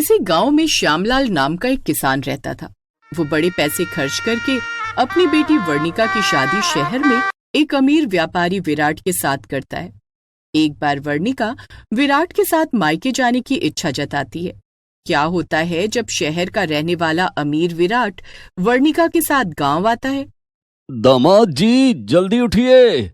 किसी गांव में श्यामलाल नाम का एक किसान रहता था। वो बड़े पैसे खर्च करके अपनी बेटी वर्णिका की शादी शहर में एक अमीर व्यापारी विराट के साथ करता है। एक बार वर्णिका विराट के साथ मायके जाने की इच्छा जताती है। क्या होता है जब शहर का रहने वाला अमीर विराट वर्णिका के साथ गांव आता है। दामाद जी, जल्दी उठिए।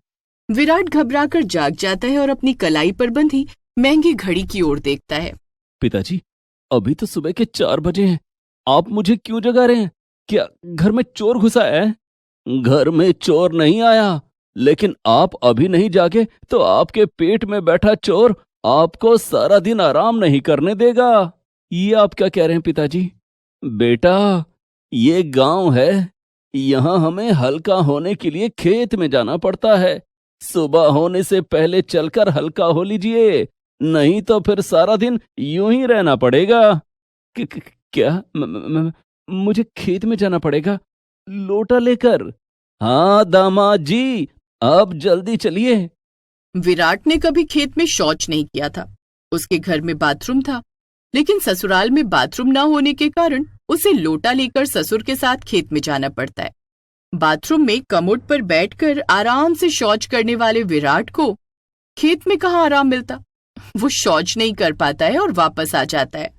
विराट घबराकर जाग जाता है और अपनी कलाई पर बंधी महंगी घड़ी की ओर देखता है। पिताजी, अभी तो सुबह के 4 बजे हैं। आप मुझे क्यों जगा रहे हैं? क्या घर में चोर घुसा है? घर में चोर नहीं आया, लेकिन आप अभी नहीं जागे तो आपके पेट में बैठा चोर आपको सारा दिन आराम नहीं करने देगा। ये आप क्या कह रहे हैं पिताजी? बेटा, ये गांव है। यहाँ हमें हल्का होने के लिए खेत में जाना पड़ता है। सुबह होने से पहले चलकर हल्का हो लीजिए, नहीं तो फिर सारा दिन यूं ही रहना पड़ेगा। क्या मुझे खेत में जाना पड़ेगा लोटा लेकर? हाँ दामाद जी, अब जल्दी चलिए। विराट ने कभी खेत में शौच नहीं किया था। उसके घर में बाथरूम था, लेकिन ससुराल में बाथरूम न होने के कारण उसे लोटा लेकर ससुर के साथ खेत में जाना पड़ता है। बाथरूम में कमोड पर बैठकर आराम से शौच करने वाले विराट को खेत में कहाँ आराम मिलता। वो शौच नहीं कर पाता है और वापस आ जाता है।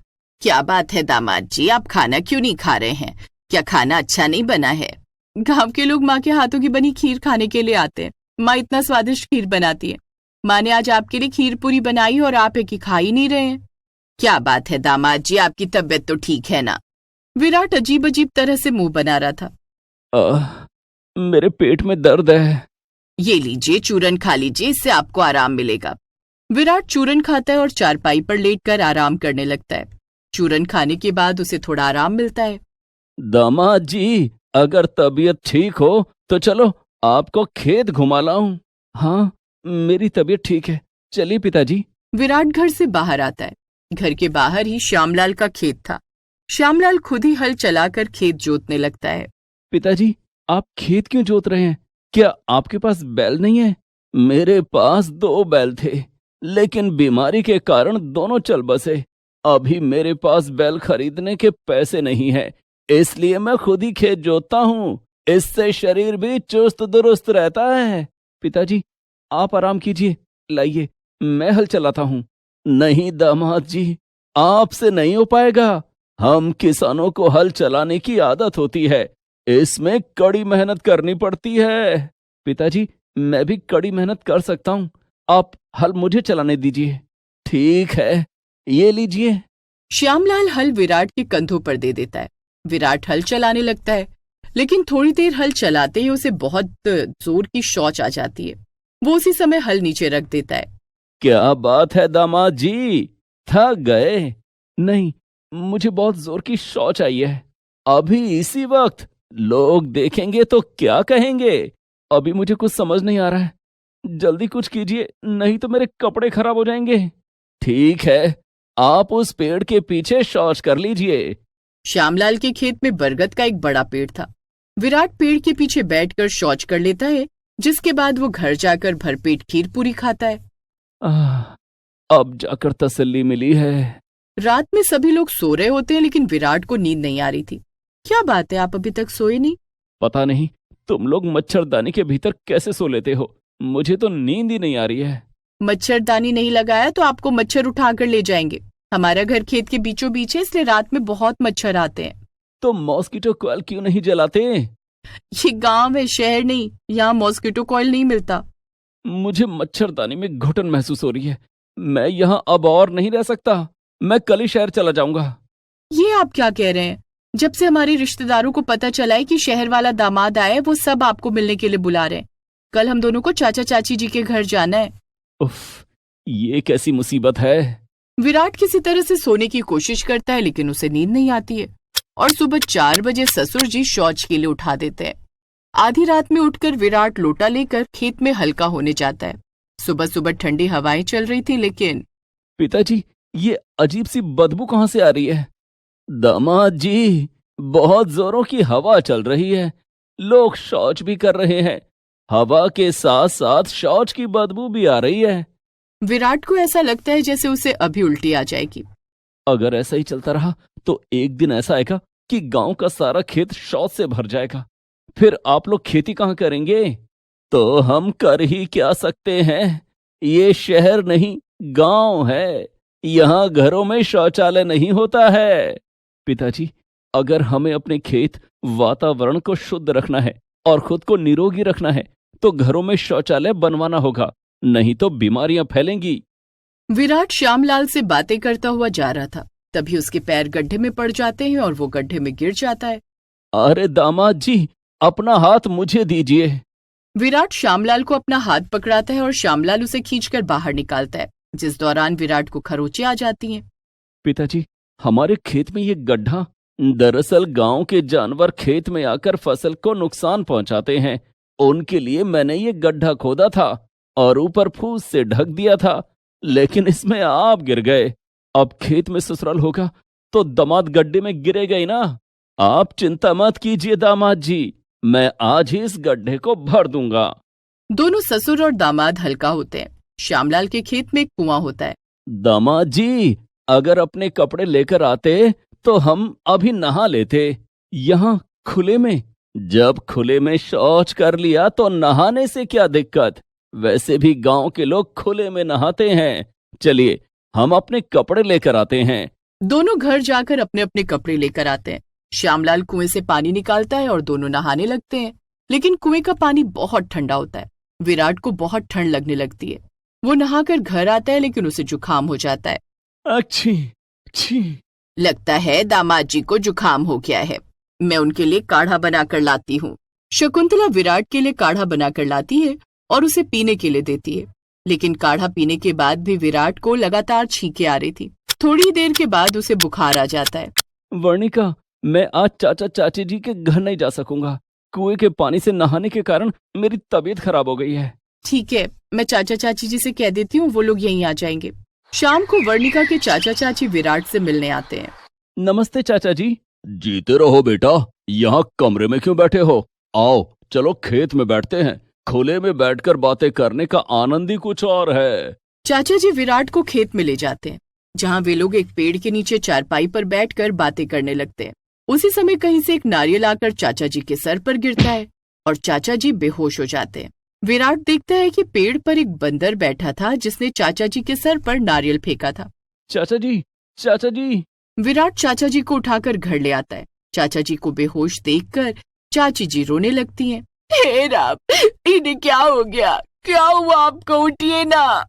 क्या बात है दामाद जी, आप खाना क्यों नहीं खा रहे हैं? क्या खाना अच्छा नहीं बना है? गांव के लोग माँ के हाथों की बनी खीर खाने के लिए आते हैं। माँ इतना स्वादिष्ट खीर बनाती है। माँ ने आज आपके लिए खीर पूरी बनाई और आप एक ही खा ही नहीं रहे हैं। क्या बात है दामाद जी, आपकी तबीयत तो ठीक है ना? विराट अजीब अजीब तरह से मुंह बना रहा था। मेरे पेट में दर्द है। ये लीजिए, चूरन खा लीजिए, इससे आपको आराम मिलेगा। विराट चूरन खाता है और चारपाई पर लेटकर आराम करने लगता है। चूरन खाने के बाद उसे थोड़ा आराम मिलता है। दामाद जी, अगर तबीयत ठीक हो तो चलो आपको खेत घुमा लाऊं। हाँ, मेरी तबीयत ठीक है, चलिए पिताजी। विराट घर से बाहर आता है। घर के बाहर ही श्यामलाल का खेत था। श्यामलाल खुद ही हल चलाकर खेत जोतने लगता है। पिताजी, आप खेत क्यों जोत रहे हैं? क्या आपके पास बैल नहीं है? मेरे पास 2 बैल थे, लेकिन बीमारी के कारण दोनों चल बसे। अभी मेरे पास बैल खरीदने के पैसे नहीं है, इसलिए मैं खुद ही खेत जोतता हूँ। इससे शरीर भी चुस्त दुरुस्त रहता है। पिताजी, आप आराम कीजिए, लाइए मैं हल चलाता हूँ। नहीं दामाद जी, आपसे नहीं हो पाएगा। हम किसानों को हल चलाने की आदत होती है, इसमें कड़ी मेहनत करनी पड़ती है। पिताजी, मैं भी कड़ी मेहनत कर सकता हूँ, आप हल मुझे चलाने दीजिए। ठीक है, ये लीजिए। श्यामलाल हल विराट के कंधों पर दे देता है। विराट हल चलाने लगता है, लेकिन थोड़ी देर हल चलाते ही उसे बहुत जोर की शौच आ जाती है। वो उसी समय हल नीचे रख देता है। क्या बात है दामाद जी, थक गए? नहीं, मुझे बहुत जोर की शौच आई है। अभी इसी वक्त लोग देखेंगे तो क्या कहेंगे? अभी मुझे कुछ समझ नहीं आ रहा है। जल्दी कुछ कीजिए, नहीं तो मेरे कपड़े खराब हो जाएंगे। ठीक है, आप उस पेड़ के पीछे शौच कर लीजिए। श्यामलाल के खेत में बरगद का एक बड़ा पेड़ था। विराट पेड़ के पीछे बैठकर शौच कर लेता है, जिसके बाद वो घर जाकर भरपेट खीर पूरी खाता है। अब जाकर तसल्ली मिली है। रात में सभी लोग सो रहे होते हैं, लेकिन विराट को नींद नहीं आ रही थी। क्या बात है, आप अभी तक सोए नहीं? पता नहीं तुम लोग मच्छरदानी के भीतर कैसे सो लेते हो, मुझे तो नींद ही नहीं आ रही है। मच्छरदानी नहीं लगाया तो आपको मच्छर उठाकर ले जाएंगे। हमारा घर खेत के बीचों बीच है, इसलिए रात में बहुत मच्छर आते हैं। तो मॉस्किटो कॉइल क्यों नहीं जलाते? ये गांव है, शहर नहीं। यहाँ मॉस्किटो कॉइल नहीं मिलता। मुझे मच्छरदानी में घुटन महसूस हो रही है। मैं यहाँ अब और नहीं रह सकता। मैं कल ही शहर चला जाऊंगा। ये आप क्या कह रहे हैं? जब से हमारे रिश्तेदारों को पता चला है कि शहर वाला दामाद आया है, वो सब आपको मिलने के लिए बुला रहे हैं। कल हम दोनों को चाचा चाची जी के घर जाना है। उफ, ये कैसी मुसीबत है? विराट किसी तरह से सोने की कोशिश करता है, लेकिन उसे नींद नहीं आती है और सुबह 4 बजे ससुर जी शौच के लिए उठा देते हैं। आधी रात में उठकर विराट लोटा लेकर खेत में हल्का होने जाता है। सुबह सुबह ठंडी हवाएं चल रही थी, लेकिन पिताजी, ये अजीब सी बदबू कहाँ से आ रही है? दामाद जी, बहुत जोरों की हवा चल रही है। लोग शौच भी कर रहे हैं। हवा के साथ साथ शौच की बदबू भी आ रही है। विराट को ऐसा लगता है जैसे उसे अभी उल्टी आ जाएगी। अगर ऐसा ही चलता रहा तो एक दिन ऐसा आएगा कि गांव का सारा खेत शौच से भर जाएगा। फिर आप लोग खेती कहाँ करेंगे? तो हम कर ही क्या सकते हैं? ये शहर नहीं, गांव है। यहाँ घरों में शौचालय नहीं होता है। पिताजी, अगर हमें अपने खेत, वातावरण को शुद्ध रखना है और खुद को निरोगी रखना है तो घरों में शौचालय बनवाना होगा, नहीं तो बीमारियां फैलेंगी। विराट श्यामलाल से बातें करता हुआ जा रहा था, तभी उसके पैर गड्ढे में पड़ जाते हैं और वो गड्ढे में गिर जाता है। अरे दामाद जी, अपना हाथ मुझे दीजिए। विराट श्यामलाल को अपना हाथ पकड़ाता है और श्यामलाल उसे खींचकर बाहर निकालता है, जिस दौरान विराट को खरोंचें आ जाती हैं। पिताजी, हमारे खेत में ये गड्ढा, दरअसल गांव के जानवर खेत में आकर फसल को नुकसान पहुंचाते हैं। उनके लिए मैंने ये गड्ढा खोदा था और ऊपर फूस से ढक दिया था, लेकिन इसमें आप गिर गए। अब खेत में ससुराल होगा तो दामाद गड्ढे में गिरेगा ही ना। आप चिंता मत कीजिए दामाद जी, मैं आज ही इस गड्ढे को भर दूंगा। दोनों ससुर और दामाद हल्का होते हैं। श्यामलाल के खेत में एक कुआं होता है। दामाद जी, अगर अपने कपड़े लेकर आते तो हम अभी नहा लेते। यहाँ खुले में, जब खुले में शौच कर लिया तो नहाने से क्या दिक्कत? वैसे भी गांव के लोग खुले में नहाते हैं। चलिए, हम अपने कपड़े लेकर आते हैं। दोनों घर जाकर अपने अपने कपड़े लेकर आते हैं। श्यामलाल कुएं से पानी निकालता है और दोनों नहाने लगते हैं, लेकिन कुएं का पानी बहुत ठंडा होता है। विराट को बहुत ठंड लगने लगती है। वो नहाकर घर आता है, लेकिन उसे जुकाम हो जाता है। अच्छी अच्छी। लगता है दामाद जी को जुकाम हो गया है, मैं उनके लिए काढ़ा बनाकर लाती हूँ। शकुंतला विराट के लिए काढ़ा बनाकर लाती है और उसे पीने के लिए देती है, लेकिन काढ़ा पीने के बाद भी विराट को लगातार छींकें आ रही थी। थोड़ी देर के बाद उसे बुखार आ जाता है। वर्णिका, मैं आज चाचा चाची जी के घर नहीं जा सकूंगा। कुएं के पानी से नहाने के कारण मेरी तबीयत खराब हो गई है। ठीक है, मैं चाचा चाची जी से कह देती हूँ, वो लोग यहीं आ जाएंगे। शाम को वर्णिका के चाचा चाची विराट से मिलने आते हैं। नमस्ते चाचा जी। जीते रहो बेटा, यहाँ कमरे में क्यों बैठे हो? आओ चलो खेत में बैठते हैं। खुले में बैठकर बातें करने का आनंद ही कुछ और है। चाचा जी विराट को खेत में ले जाते हैं, जहाँ वे लोग एक पेड़ के नीचे चारपाई पर बैठकर बातें करने लगते हैं। उसी समय कहीं से एक नारियल आकर चाचा जी के सर पर गिरता है और चाचा जी बेहोश हो जाते हैं। विराट देखता है कि पेड़ पर एक बंदर बैठा था, जिसने चाचा जी के सर पर नारियल फेंका था। चाचा जी, चाचा जी। विराट चाचा जी को उठाकर घर ले आता है। चाचा जी को बेहोश देखकर चाची जी रोने लगती हैं। हे राम, इन्हें क्या हो गया? क्या हुआ आपको? उठिए ना।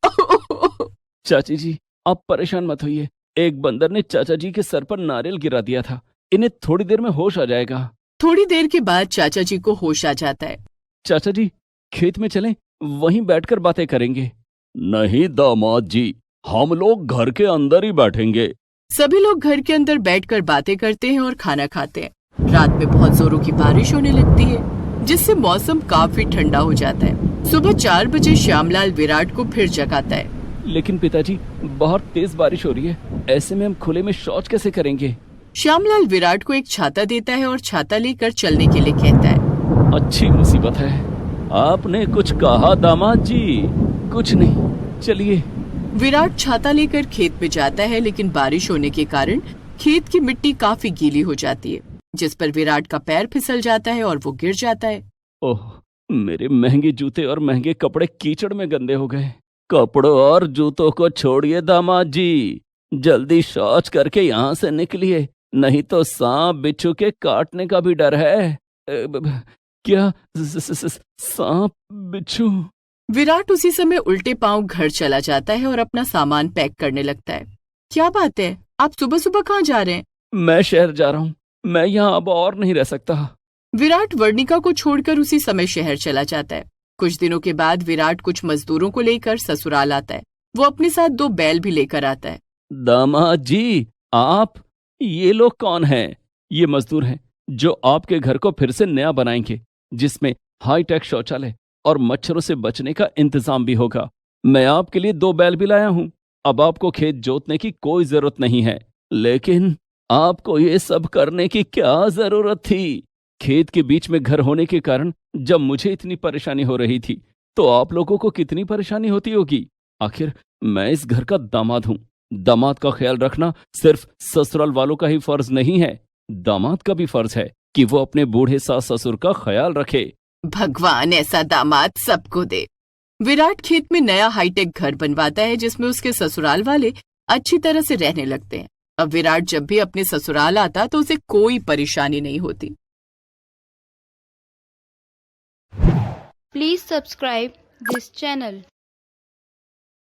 चाची जी, आप परेशान मत होइए। एक बंदर ने चाचा जी के सर पर नारियल गिरा दिया था। इन्हें थोड़ी देर में होश आ जाएगा। थोड़ी देर के बाद चाचा जी को होश आ जाता है। चाचा जी, खेत में चलें, वहीं बैठकर बातें करेंगे। नहीं दामाद जी, हम लोग घर के अंदर ही बैठेंगे। सभी लोग घर के अंदर बैठकर बातें करते हैं और खाना खाते हैं। रात में बहुत जोरों की बारिश होने लगती है, जिससे मौसम काफी ठंडा हो जाता है। सुबह 4 बजे श्यामलाल विराट को फिर जगाता है। लेकिन पिताजी, बहुत तेज बारिश हो रही है, ऐसे में हम खुले में शौच कैसे करेंगे? श्यामलाल विराट को एक छाता देता है और छाता लेकर चलने के लिए कहता है। अच्छी मुसीबत है। आपने कुछ कहा दामाद जी? कुछ नहीं, चलिए। विराट छाता लेकर खेत में जाता है, लेकिन बारिश होने के कारण खेत की मिट्टी काफी गीली हो जाती है, जिस पर विराट का पैर फिसल जाता है और वो गिर जाता है। ओह, मेरे महंगे जूते और महंगे कपड़े कीचड़ में गंदे हो गए। कपड़ों और जूतों को छोड़िए दामाद जी, जल्दी शौच करके यहाँ से निकलिए, नहीं तो सांप बिच्छू के काटने का भी डर है। क्या सांप बिच्छू? विराट उसी समय उल्टे पांव घर चला जाता है और अपना सामान पैक करने लगता है। क्या बात है, आप सुबह सुबह कहाँ जा रहे हैं? मैं शहर जा रहा हूँ, मैं यहाँ अब और नहीं रह सकता। विराट वर्णिका को छोड़कर उसी समय शहर चला जाता है। कुछ दिनों के बाद विराट कुछ मजदूरों को लेकर ससुराल आता है। वो अपने साथ 2 बैल भी लेकर आता है। दामाद जी, आप, ये लोग कौन हैं? ये मजदूर हैं जो आपके घर को फिर से नया बनाएंगे, जिसमें हाईटेक शौचालय और मच्छरों से बचने का इंतजाम भी होगा। मैं आपके लिए 2 बैल भी लाया हूँ। अब आपको खेत जोतने की कोई जरूरत नहीं है। लेकिन आपको ये सब करने की क्या जरूरत थी? खेत के बीच में घर होने के कारण जब मुझे इतनी परेशानी हो रही थी, तो आप लोगों को कितनी परेशानी होती होगी। आखिर मैं इस घर का दामाद हूँ, दामाद का ख्याल रखना सिर्फ ससुराल वालों का ही फर्ज नहीं है, दामाद का भी फर्ज है कि वो अपने बूढ़े सास ससुर का ख्याल रखे। भगवान ऐसा दामाद सबको दे। विराट खेत में नया हाईटेक घर बनवाता है जिसमें उसके ससुराल वाले अच्छी तरह से रहने लगते हैं। अब विराट जब भी अपने ससुराल आता तो उसे कोई परेशानी नहीं होती। Please subscribe this channel.